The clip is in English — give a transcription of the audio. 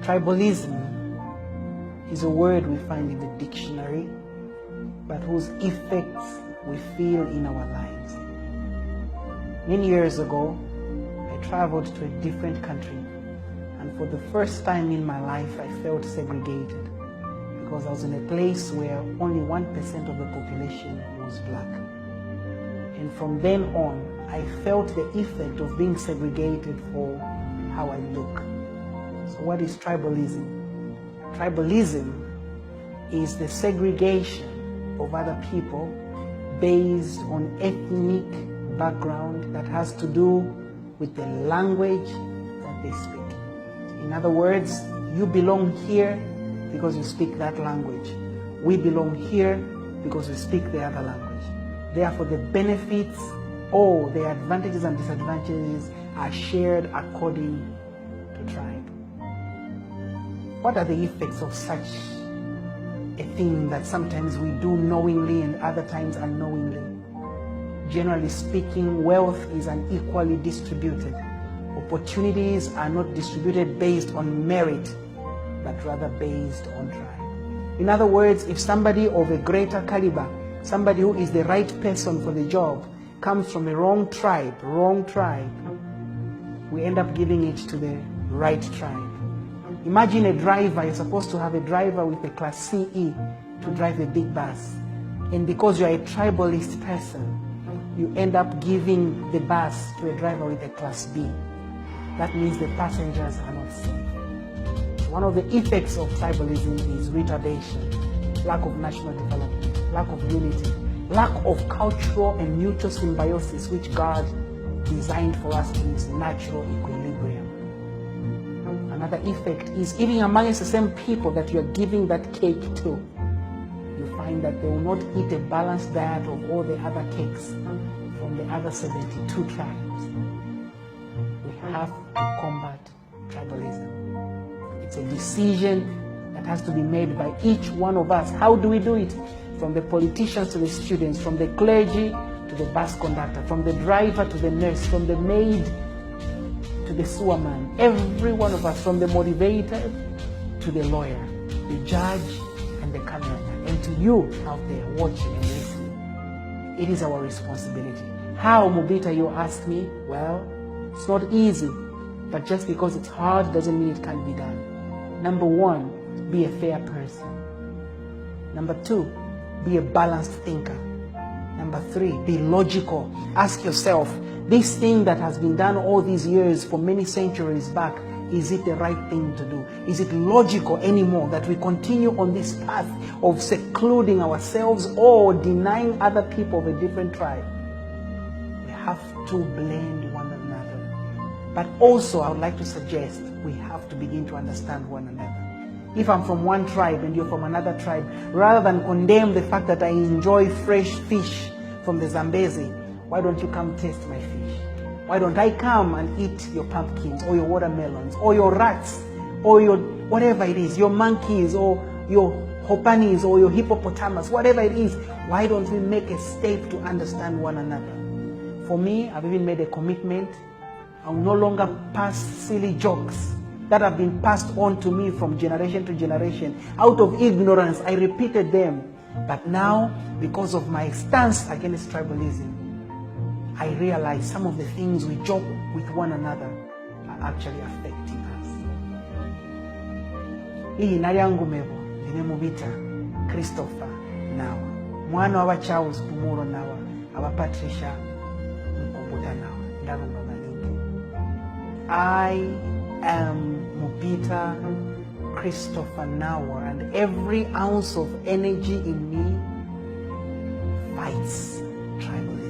Tribalism is a word we find in the dictionary, but whose effects we feel in our lives. Many years ago, I traveled to a different country, and for the first time in my life, I felt segregated because I was in a place where only 1% of the population was black. And from then on, I felt the effect of being segregated for how I look. So what is tribalism? Tribalism is the segregation of other people based on ethnic background that has to do with the language that they speak. In other words, you belong here because you speak that language. We belong here because we speak the other language. Therefore, the benefits or the advantages and disadvantages are shared according to tribe. What are the effects of such a thing that sometimes we do knowingly and other times unknowingly? Generally speaking, wealth is unequally distributed. Opportunities are not distributed based on merit, but rather based on tribe. In other words, if somebody of a greater caliber, somebody who is the right person for the job, comes from a wrong tribe, we end up giving it to the right tribe. Imagine a driver, you're supposed to have a driver with a class CE to drive a big bus. And because you're a tribalist person, you end up giving the bus to a driver with a class B. That means the passengers are not safe. One of the effects of tribalism is retardation, lack of national development, lack of unity, lack of cultural and mutual symbiosis, which God designed for us in His natural equilibrium. Another effect is even amongst the same people that you are giving that cake to, you find that they will not eat a balanced diet of all the other cakes from the other 72 tribes. We have to combat tribalism. It's a decision that has to be made by each one of us. How do we do it? From the politicians to the students, from the clergy to the bus conductor, from the driver to the nurse, from the maid to the sewerman, every one of us, from the motivator to the lawyer, the judge and the cameraman, and to you out there watching and listening. It is our responsibility. How, Mubita, you ask me? Well, it's not easy, but just because it's hard doesn't mean it can't be done. Number one, be a fair person. Number two, be a balanced thinker. Number three, be logical. Ask yourself, this thing that has been done all these years for many centuries back, is it the right thing to do? Is it logical anymore that we continue on this path of secluding ourselves or denying other people of a different tribe? We have to blend one another. But also, I would like to suggest we have to begin to understand one another. If I'm from one tribe and you're from another tribe, rather than condemn the fact that I enjoy fresh fish from the Zambezi, why don't you come taste my fish? Why don't I come and eat your pumpkins or your watermelons or your rats or your whatever it is, your monkeys or your hopanis or your hippopotamus, whatever it is. Why don't we make a step to understand one another? For me, I've even made a commitment. I'll no longer pass silly jokes that have been passed on to me from generation to generation. Out of ignorance, I repeated them. But now, because of my stance against tribalism, I realize some of the things we joke with one another are actually affecting us. Hii nalyangu mebo, nimemubita Christopher Nawa. Mwana wa Charles Kumuro Nawa, aba Patricia Mkumbuta Nawa. Ndalunga malingi. I am Mubita Christopher Nawa, and every ounce of energy in me fights tribalism.